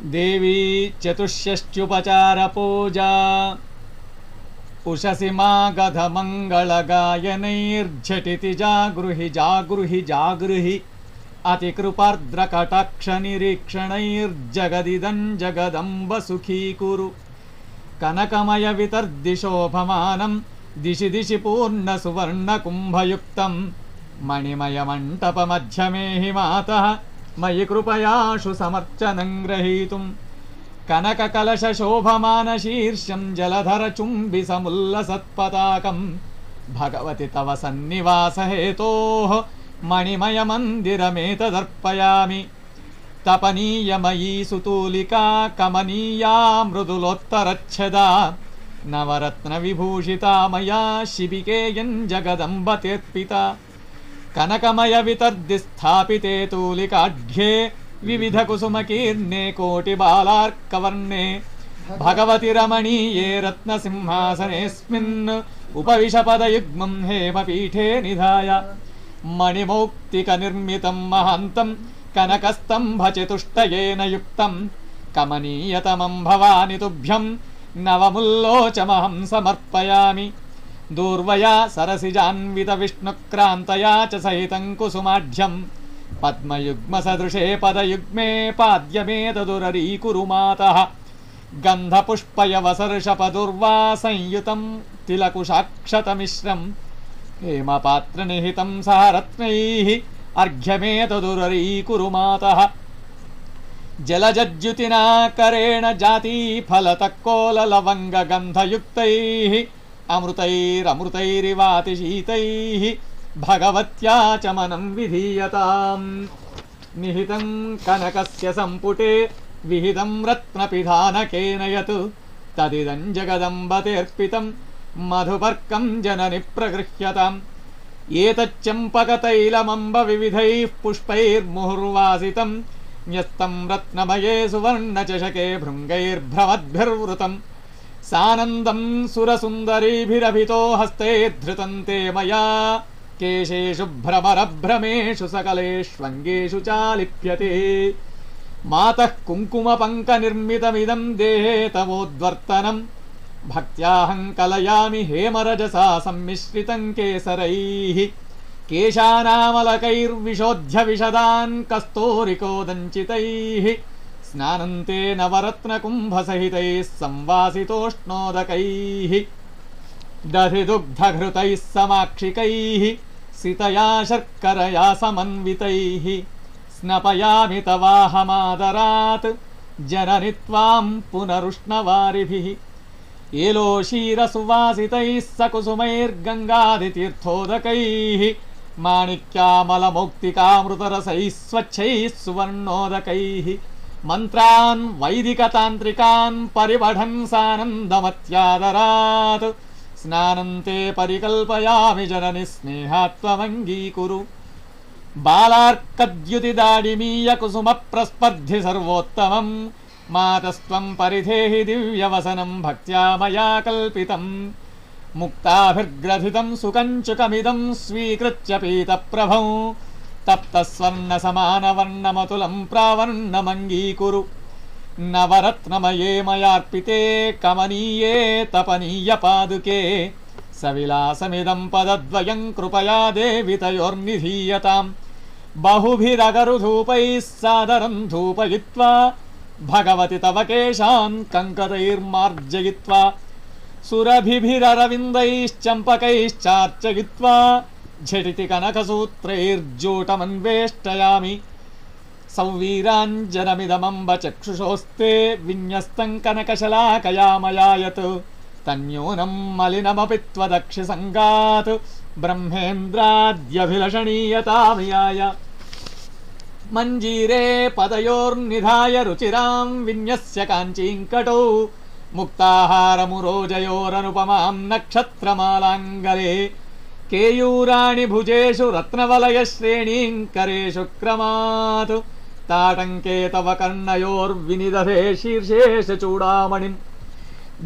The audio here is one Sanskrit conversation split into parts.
देवी चतुष्षष्ट्युपचारपूजा उषसि मागधमङ्गलगायनैर्झटिति जागृहि जागृहि जागृहि अतिकृपार्द्रकटाक्षनिरीक्षणैर्जगदिदं जगदम्ब सुखीकुरु कनकमयवितर्दिशोभमानं दिशि दिशि पूर्णसुवर्णकुम्भयुक्तं मणिमयमण्टपमध्यमे हि मातः मयि कृपयाशु समर्चनं ग्रहीतुं कनककलशशोभमानशीर्षं जलधरचुम्बिसमुल्लसत्पताकं भगवति तव सन्निवासहेतोः मणिमयमन्दिरमेतदर्पयामि तपनीयमयी सुतूलिका कमनीया मृदुलोत्तरच्छदा नवरत्नविभूषिता मया शिबिकेयं जगदम्बतीर्पिता कनकमयवितर्दिस्थापिते तूलिकाढ्ये विविधकुसुमकीर्णे कोटिबालार्कवर्णे भगवति रमणीये रत्नसिंहासनेऽस्मिन् उपविशपदयुग्मं हेमपीठे निधाय मणिमौक्तिकनिर्मितं महान्तं कनकस्तम्भचतुष्टयेन युक्तं कमनीयतमं भवानि तुभ्यं नवमुल्लोचमहं समर्पयामि दूर्वया सरसिजान्वितविष्णुक्रान्तया च सहितं कुसुमाढ्यं पद्मयुग्मसदृशे पदयुग्मे पाद्यमेतदुररीकुरु मातः गन्धपुष्पयवसर्षपदुर्वा संयुतं तिलकुशाक्षतमिश्रं हेमपात्रनिहितं सह रत्नैः अर्घ्यमेतदुररीकुरु मातः जलजज्युतिनाकरेण जातीफलतक्कोललवङ्गगन्धयुक्तैः अमृतैरमृतैरिवातिशीतैः भगवत्याचमनं विधीयताम् निहितं कनकस्य सम्पुटे विहितं रत्नपिधानकेन यत् तदिदं जगदम्बतेऽर्पितं मधुपर्कं जननि प्रगृह्यताम् एतच्चम्पकतैलमम्ब विविधैः पुष्पैर्मुहुर्वासितं न्यस्तं रत्नमये सुवर्णचषके भृङ्गैर्भ्रमद्भिर्वृतं सानन्दं सुरसुन्दरीभिरभितो हस्ते धृतं ते मया केशेषु भ्रमरभ्रमेषु सकलेष्वङ्गेषु चालिप्यते मातः कुङ्कुमपङ्कनिर्मितमिदं देहे तवोद्वर्तनं भक्त्याहं कलयामि हेमरजसा सम्मिश्रितं केसरैः केशानामलकैर्विशोध्य विशदान् कस्तूरिकोदञ्चितैः स्नानन्ते नवरत्नकुम्भसहितैः संवासितोष्णोदकैः दधिदुग्धघृतैः समाक्षिकैः सितया शर्करया समन्वितैः स्नपयामि तवाहमादरात् जननि त्वां पुनरुष्णवारिभिः एलोशीरसुवासितैः सकुसुमैर्गङ्गादितीर्थोदकैः माणिक्यामलमौक्तिकामृतरसैः स्वच्छैः सुवर्णोदकैः मन्त्रान् वैदिकतान्त्रिकान् परिपठन् सानन्दमत्यादरात् स्नानन्ते परिकल्पयामि जननि स्नेहात्वमङ्गीकुरु बालार्कद्युतिदाडिमीयकुसुमप्रस्पर्धि सर्वोत्तमम् मातस्त्वं परिधेहि दिव्यवसनं भक्त्या मया कल्पितं मुक्ताभिर्ग्रथितं सुकञ्चुकमिदं स्वीकृत्य पीतप्रभौ तप्तस्वर्णसमानवर्णमतुलं प्रावर्णमङ्गीकुरु नवरत्नमये मयार्पिते कमनीये तपनीयपादुके सविलासमिदं पदद्वयं कृपया देवि तयोर्निधीयताम् बहुभिरगरुधूपैः सादरं धूपयित्वा भगवति तव केशान् कङ्कतैर्मार्जयित्वा सुरभिभिररविन्दैश्चम्पकैश्चार्चयित्वा झटिति कनकसूत्रैर्जूटमन्वेष्टयामि सौवीराञ्जनमिदमम्ब चक्षुषोस्ते विन्यस्तं कनकशलाकया मया यत् तन्यूनं मलिनमपि त्वदक्षिसङ्गात् ब्रह्मेन्द्राद्यभिलषणीयतामियाय मञ्जीरे पदयोर्निधाय रुचिरां विन्यस्य काञ्चीं कटौ मुक्ताहारमुरोजयोरनुपमां नक्षत्रमालाङ्गले केयूराणि भुजेषु रत्नवलयश्रेणीं करेषु क्रमात् ताटङ्के तव कर्णयोर्विनिदधे शीर्षेषु चूडामणिम्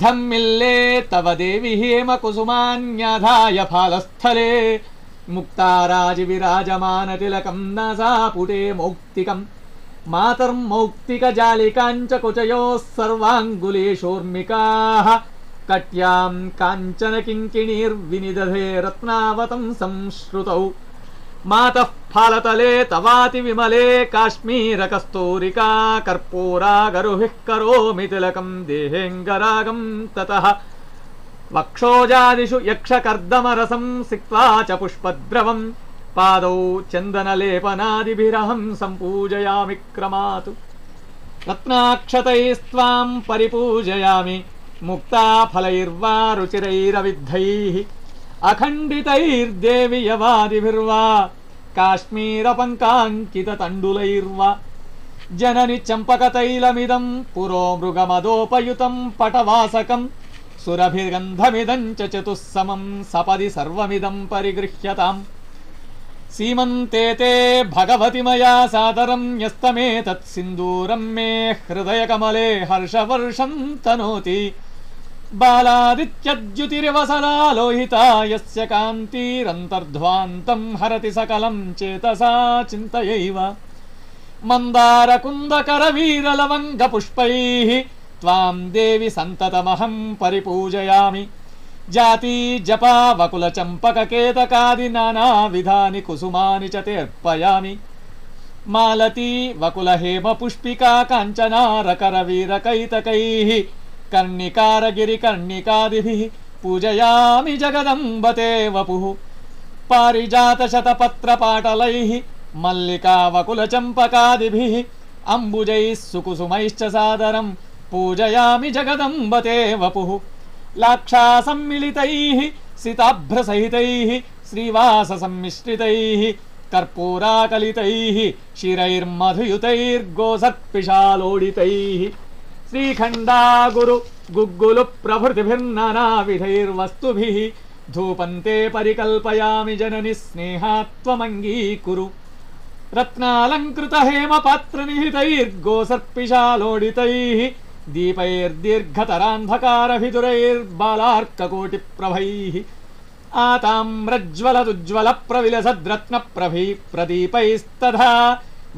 धम्मिल्ले तव देवि हेमकुसुमान्याधाय फालस्थले मुक्ताराजि विराजमानतिलकं नासापुटे मौक्तिकं मातर्मौक्तिकजालिकाञ्च कुचयोः सर्वाङ्गुलीषोर्मिकाः कट्यां काञ्चन किङ्किणीर्विनिदधे रत्नावतं संश्रुतौ मातः फालतले तवाति विमले काश्मीरकस्तूरिका कर्पूरागरुभिः करोमि तिलकं देहेऽङ्गरागं ततः वक्षोजादिषु यक्षकर्दमरसं सिक्त्वा च पुष्पद्रवं पादौ चन्दनलेपनादिभिरहं सम्पूजयामि क्रमातु रत्नाक्षतैस्त्वां परिपूजयामि मुक्ताफलैर्वा रुचिरैरविद्धैः अखण्डितैर्देवि यवादिभिर्वा काश्मीरपङ्काङ्किततण्डुलैर्वा जननि चम्पकतैलमिदं पुरो मृगमदोपयुतं पटवासकं सुरभिर्गन्धमिदं च चतुस्समं सपदि सर्वमिदं परिगृह्यताम् सीमन्ते ते भगवति मया सादरं न्यस्तमेतत् सिन्दूरं मे हृदयकमले हर्षवर्षं तनोति बालादित्यद्युतिर्वसना लोहिता यस्य कान्तिरन्तर्ध्वान्तं हरति सकलं चेतसा चिन्तयैव मन्दारकुन्दकरवीरलवङ्गपुष्पैः त्वां देवि सन्ततमहं परिपूजयामि जाति जपा वकुलचम्पककेतकादि नानाविधानि कुसुमानि च तेऽर्पयामि मालती वकुलहेमपुष्पिका काञ्चनारकरवीरकैतकैः कर्णिकारगिरिकर्णिकादिभिः पूजयामि जगदम्ब ते वपुः पारिजातशतपत्रपाटलैः मल्लिका वकुलचम्पकादिभिः अम्बुजैः सुकुसुमैश्च सादरं पूजयामि जगदम्ब ते वपुः लाक्षासम्मिलितैः सिताभ्रसहितैः श्रीवाससम्मिश्रितैः कर्पूराकलितैः शिरैर्मधुयुतैर्गोसर्पिशालोडितैः श्रीखण्डा गुरु गुग्गुलु प्रभृतिभिर्नानाविधैर्वस्तुभिः धूपन्ते परिकल्पयामि जननि स्नेहात्वमङ्गीकुरु रत्नालङ्कृतहेमपात्रनिहितैर्गोसर्पिशालोडितैः दीपैर्दीर्घतरान्धकारभिदुरैर्बालार्ककोटिप्रभैः आताम्रज्वलदुज्ज्वलप्रविलसद्रत्नप्रभैः प्रदीपैस्तथा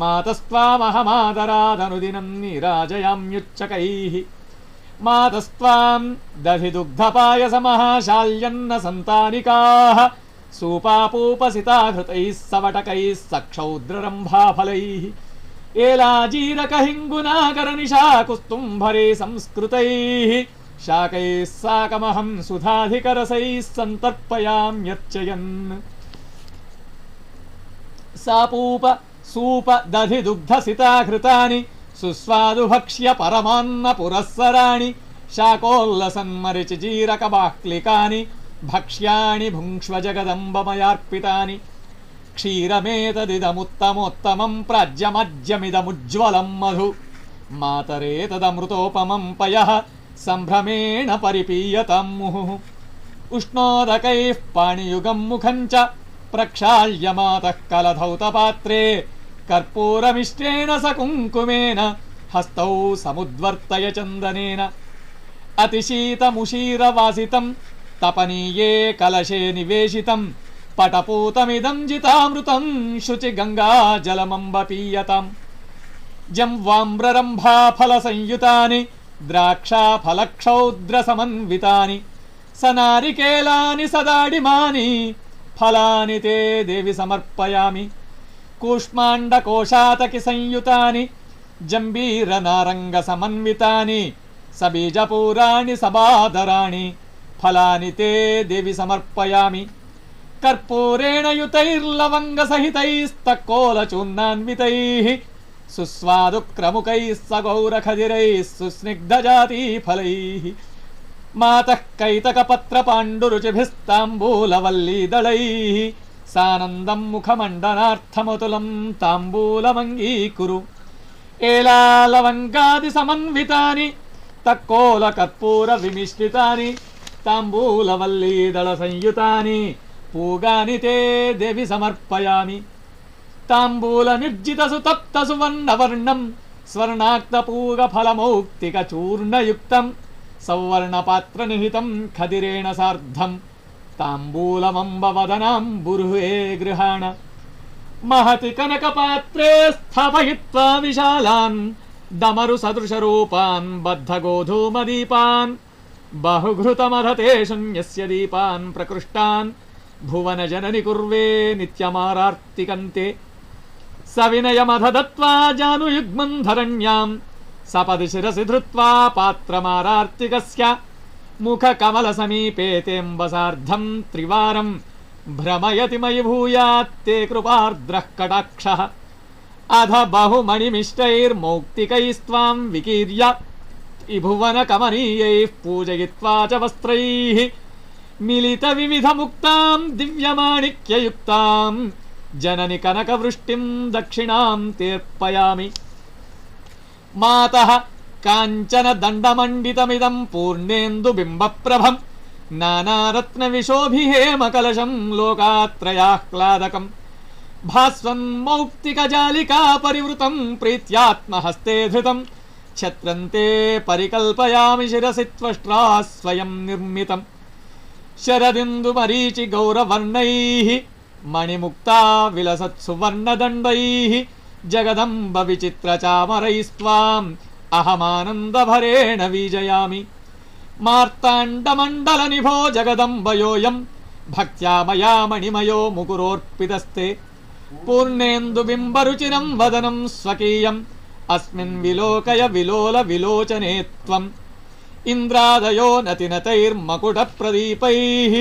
मातस्त्वामहमादरादनुदिनं नीराजयाम्युच्चकैः मातस्त्वां दधिदुग्धपायसमहाशाल्यन्नसन्तानिकाः सूपापूपसिताघृतैः सवटकैः सक्षौद्ररम्भाफलैः एलाजीरकहिङ्गुनाकरनिशाकुस्तुम्भरे संस्कृतैः शाकैः साकमहं सुधाधिकरसैः सन्तर्पयाम्यर्चयन् सापूप सूप दधिदुग्धसिताघृतानि सुस्वादुभक्ष्य परमान्नपुरःसराणि शाकोल्लसन्मरिचिजीरकबाह्लिकानि भक्ष्याणि भुङ्क्ष्व जगदम्बमयार्पितानि क्षीरमेतदिदमुत्तमोत्तमं प्राज्यमज्यमिदमुज्ज्वलं मधु मातरेतदमृतोपमं पयः सम्भ्रमेण परिपीयतां मुहुः उष्णोदकैः पाणियुगं मुखं च प्रक्षाल्य मातः कलधौतपात्रे कर्पूरमिष्टेन सकुङ्कुमेन हस्तौ समुद्वर्तय चन्दनेन अतिशीतमुशीरवासितं तपनीये कलशे निवेशितं पटपूतमिदं जितामृतं शुचिगङ्गाजलमम्ब पीयताम् जंवाम्ररम्भाफलसंयुतानि द्राक्षाफलक्षौद्रसमन्वितानि सनारिकेलानि सदाडिमानि फलानि ते देवि समर्पयामि कूष्माण्डकोशातकिसंयुतानि जम्बीरनारङ्गसमन्वितानि सबीजपूराणि सबादराणि फलानि ते देवि समर्पयामि कर्पूरेण युतैर्लवङ्गसहितैस्तक्कोलचूर्णान्वितैः सुस्वादुक्रमुकैः सगौरखदिरैः सुस्निग्धजातीफलैः मातः कैतकपत्रपाण्डुरुचिभिस्ताम्बूलवल्लीदलैः सानन्दं मुखमण्डनार्थमतुलं ताम्बूलमङ्गीकुरु एलालवङ्गादिसमन्वितानि तक्कोलकर्पूरविमिश्रितानि ताम्बूलवल्लीदलसंयुतानि पूगानि ते देवि समर्पयामि ताम्बूलनिर्जितसुतप्तसुवर्णवर्णं स्वर्णाक्तपूगफलमौक्तिकचूर्णयुक्तं सौवर्णपात्रनिहितं खदिरेण सार्धं ताम्बूलमम्बवदनाम्बुरुहे गृहाण महति कनकपात्रे स्थापयित्वा विशालान् डमरु सदृशरूपान् बद्धगोधूमदीपान् बहुघृतमधते शून्यस्य दीपान् प्रकृष्टान् भुवनजननि कुर्वे नित्यमारार्तिकन्ते सविनयमध दत्त्वा जानुयुग्मं धरण्यां सपदि शिरसि धृत्वा पात्रमारार्तिकस्य मुखकमलसमीपे तेऽम्बसार्धं त्रिवारं भ्रमयति मयि भूयात्ते कृपार्द्रः कटाक्षः अध बहुमणिमिष्टैर्मौक्तिकैस्त्वां विकीर्य त्रिभुवनकमनीयैः पूजयित्वा च वस्त्रैः मिलितविविधमुक्तां दिव्यमाणिक्ययुक्तां जननि कनकवृष्टिं दक्षिणां तेऽर्पयामि मातः काञ्चन दण्डमण्डितमिदं पूर्णेन्दुबिम्बप्रभं नानारत्नविशोभिहेमकलशं लोकात्रयाह्लादकं भास्वन्मौक्तिकजालिका परिवृतं प्रीत्यात्महस्ते धृतं छत्रन्ते परिकल्पयामि शिरसि त्वष्ट्रा स्वयं निर्मितं शरदिन्दुमरीचि गौरवर्णैः मणिमुक्ता विलसत्सु वर्णदण्डैः जगदम्ब विचित्रचामरैस्त्वाम् अहमानन्दभरेण वीजयामि मार्ताण्डमण्डलनिभो जगदम्बयोऽयं भक्त्या मया मणिमयो मुकुरोऽर्पितस्ते पूर्णेन्दुबिम्बरुचिरं वदनं स्वकीयम् अस्मिन् विलोकय विलोल विलोचने त्वम् इन्द्रादयो नतिनतैर्मकुटप्रदीपैः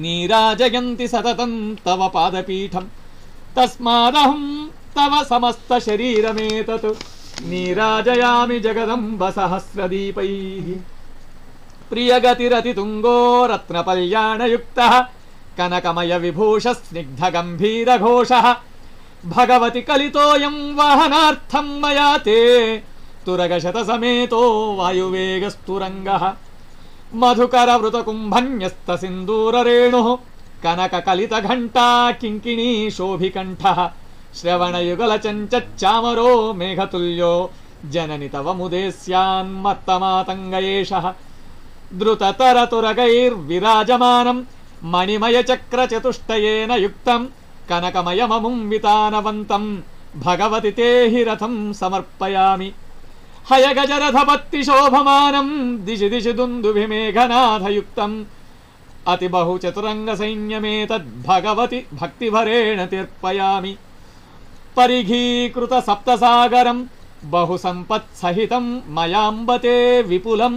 नीराजयन्ति सततं तव पादपीठं तस्मादहं तव समस्तशरीरमेतत् नीराजयामि जगदम्ब सहस्रदीपैः प्रियगतिरतितुङ्गो रत्नपल्याणयुक्तः कनकमय विभूषः स्निग्धगम्भीरघोषः भगवति कलितोऽयं वाहनार्थं मया ते तुरगशतसमेतो वायुवेगस्तुरङ्गः मधुकरवृतकुम्भन्यस्तसिन्दूररेणुः कनककलितघण्टा किङ्किणी शोभिकण्ठः श्रवणयुगलचञ्चच्चामरो मेघतुल्यो जननि तव मुदे स्यान्मत्तमातङ्ग एषः द्रुततरतुरगैर्विराजमानं मणिमयचक्रचतुष्टयेन युक्तं कनकमयममुं वितानवन्तं भगवति ते हि रथं समर्पयामि हयगजरथपत्तिशोभमानं दिशि दिशि दुन्दुभिमेघनाथयुक्तम् अतिबहुचतुरङ्गसैन्यमेतद्भगवति भक्तिभरेण तीर्पयामि परिघीकृतसप्तसागरं बहुसम्पत्सहितं मयाम्बते विपुलं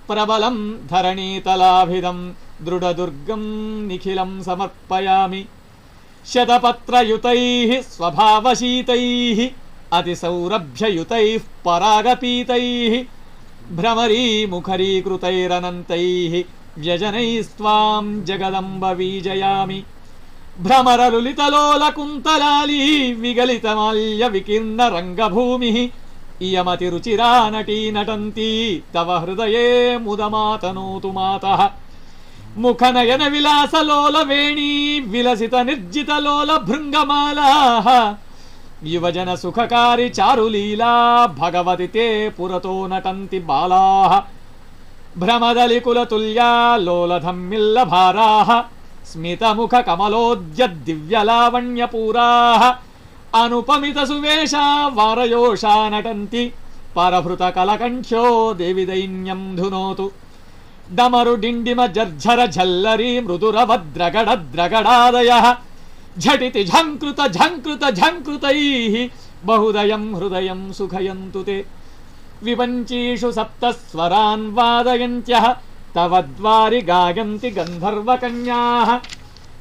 प्रबलं धरणीतलाभिदं दृढदुर्गं निखिलं समर्पयामि शतपत्रयुतैः स्वभावशीतैः अतिसौरभ्ययुतैः परागपीतैः भ्रमरीमुखरीकृतैरनन्तैः व्यजनैस्त्वां जगदम्ब वीजयामि भ्रमरलुलितलोलकुन्तलाली विगलितमाल्यविकीर्णरङ्गभूमिः इयमतिरुचिरा नटी नटन्ती तव हृदये मुदमातनोतु मातः मुखनयनविलासलोलवेणी विलसितनिर्जितलोलभृङ्गमालाः युवजनसुखकारि चारुलीला भगवति ते पुरतो नटन्ति बालाः भ्रमदलिकुलतुल्या लोलधम्मिल्लभाराः स्मितमुखकमलोद्यद्दिव्यलावण्यपूराः अनुपमितसुवेशा वारयोषा नटन्ति परभृतकलकण्ठ्यो देविदैन्यं धुनोतु डमरुडिण्डिमजर्झरझल्लरी मृदुरवद्रगडद्रगडादयः झटिति झङ्कृतैः बहुदयं हृदयं सुखयन्तु ते विपञ्चीषु सप्तस्वरान् वादयन्त्यः तव द्वारि गायन्ति गन्धर्वकन्याः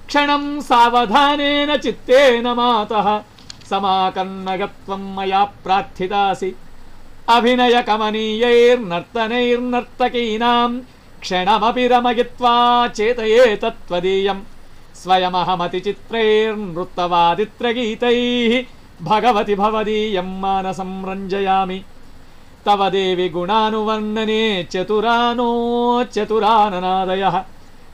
क्षणं सावधानेन चित्तेन मातः समाकर्णगत्वं मया प्रार्थितासि अभिनयकमनीयैर्नर्तनैर्नर्तकीनां क्षणमपि रमयित्वा चेतये तत्त्वदीयं स्वयमहमतिचित्रैर्नृत्तवादित्रगीतैः भगवति भवदीयं मानसं रञ्जयामि तव देवि गुणानुवर्णने चतुराननादयः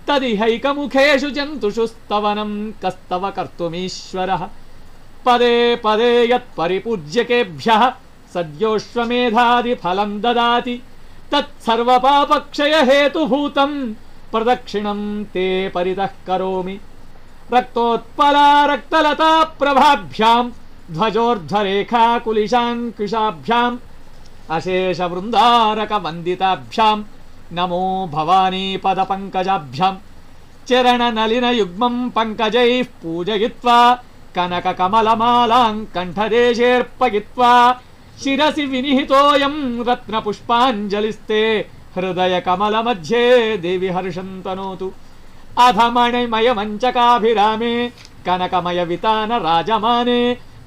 तदिहैकमुखेषु जन्तुषु स्तवनं कस्तव कर्तुमीश्वरः पदे पदे यत्परिपूज्यकेभ्यः सद्योऽश्वमेधादिफलं ददाति तत्सर्वपापक्षयहेतुभूतं प्रदक्षिणं ते परितः करोमि रक्तोत्पला रक्तलता प्रभाभ्यां ध्वजोर्ध्वरेखा कुलिशाङ्कुशाभ्याम् अशेष वृन्दारक वन्दिताभ्यां नमो भवानी पदपङ्कजाभ्यां चरणनलिन युग्मं पङ्कजैः पूजयित्वा कनककमलमालां कण्ठदेशेऽर्पयित्वा शिरसि विनिहितोऽयं रत्नपुष्पाञ्जलिस्ते हृदयकमलमध्ये देवि हर्षं तनोतु अधमणिमयमञ्चकाभिरामे कनकमयवितान राजमाने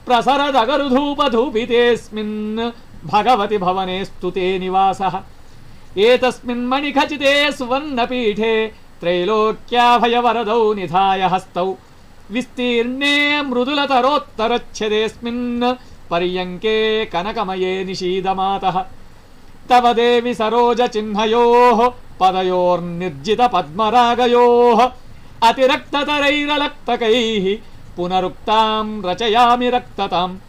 प्रसरदगरुधूपधूपितेऽस्मिन् भगवति भवने स्तुते निवासः एतस्मिन् मणिखचिते सुवर्णपीठे त्रैलोक्याभयवरदौ निधाय हस्तौ विस्तीर्णे मृदुलतरोत्तरच्छदेऽस्मिन् पर्यङ्के कनकमये निशीदमातः तव देवि सरोजचिह्नयोः पदयोर्निर्जितपद्मरागयोः अतिरक्ततरैरलक्तकैः पुनरुक्तां रचयामि रक्तताम्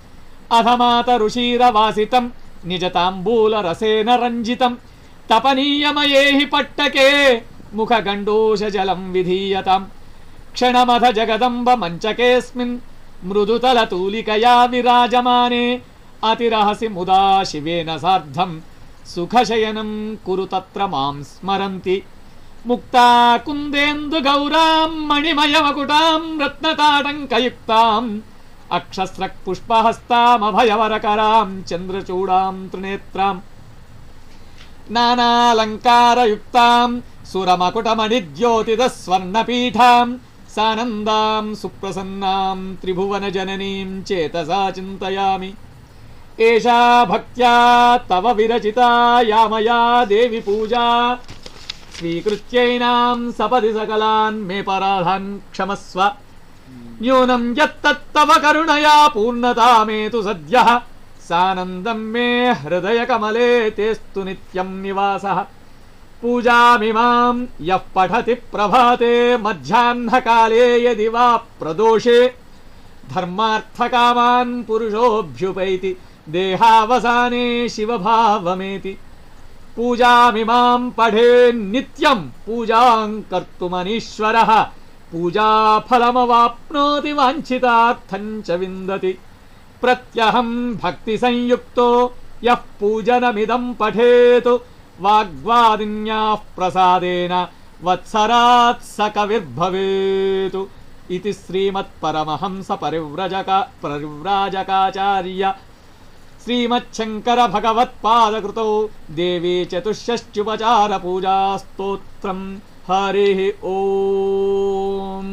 अधमातरुषीरवासितं निजताम्बूलरसेन रञ्जितं तपनीयमये हि पट्टके मुखगण्डूषजलं विधीयताम् क्षणमथ जगदम्ब मञ्चकेऽस्मिन् मृदुतलतूलिकया विराजमाने अतिरहसि मुदा शिवेन सार्धं सुखशयनं कुरु तत्र मां स्मरन्ति मुक्ता कुन्देन्दुगौरां मणिमयमकुटां रत्नताटङ्कयुक्ताम् अक्षस्रक्पुष्पहस्तामभयवरकरां चन्द्रचूडां त्रिनेत्रां नानालङ्कारयुक्तां सुरमकुटमणिद्योतितस्वर्णपीठां सानन्दां सुप्रसन्नां त्रिभुवनजननीं चेतसा चिन्तयामि एषा भक्त्या तव विरचिता या मया देवि पूजा स्वीकृत्यैनां सपदि सकलान् मे पराधान् क्षमस्व न्यूनं यत्तत्तव करुणया पूर्णतामेतु सद्यः सानन्दं मे हृदयकमले तेस्तु नित्यं निवासः पूजामिमां यः पठति प्रभाते मध्याह्नकाले यदि वा प्रदोषे धर्मार्थकामान् पुरुषोऽभ्युपैति देहावसाने शिवभावमेति पूजामिमां पठेन्नित्यं पूजां कर्तुमनीश्वरः पूजाफलमवाप्नोति वाञ्छितार्थं च विन्दति प्रत्यहं भक्तिसंयुक्तो यः पूजनमिदं पठेत् वाग्वादिन्याः प्रसादेन वत्सरात् स कविर्भवेत् इति श्रीमत्परमहंस परिव्राजकाचार्य श्रीमच्छङ्कर भगवत्पादकृतौ देवी चतुष्षष्ट्युपचार पूजा स्तोत्रम् हरिः ओम्।